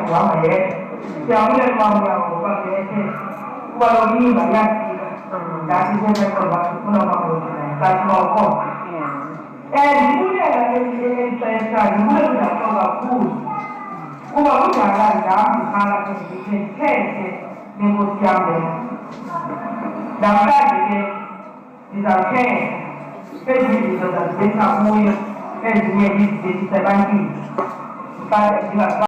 သွားမယ်ကြောင်ရဲ့ကောင်ကြောင်ကိုပတ်ရဲချင်းဘာလို့ဒီမှာရစီဒါဒီစက်ကတော့ဘာလို့မလုပ်လဲကာချမောကောအဲဒီလိုနဲ့လည်းဒီတဲ့စာဒီလိုကတော့ဘူးကိုဘာလို့ကြာလာတာဒီခါလာတဲ့ဒီတဲ့နေကိုကြောင်တယ်ဒါကဒီတော့ခဲဒီတော့ဒီဆောင်မွေးအဲဒီဒီစက်ပိုင်းဒီပါဒီက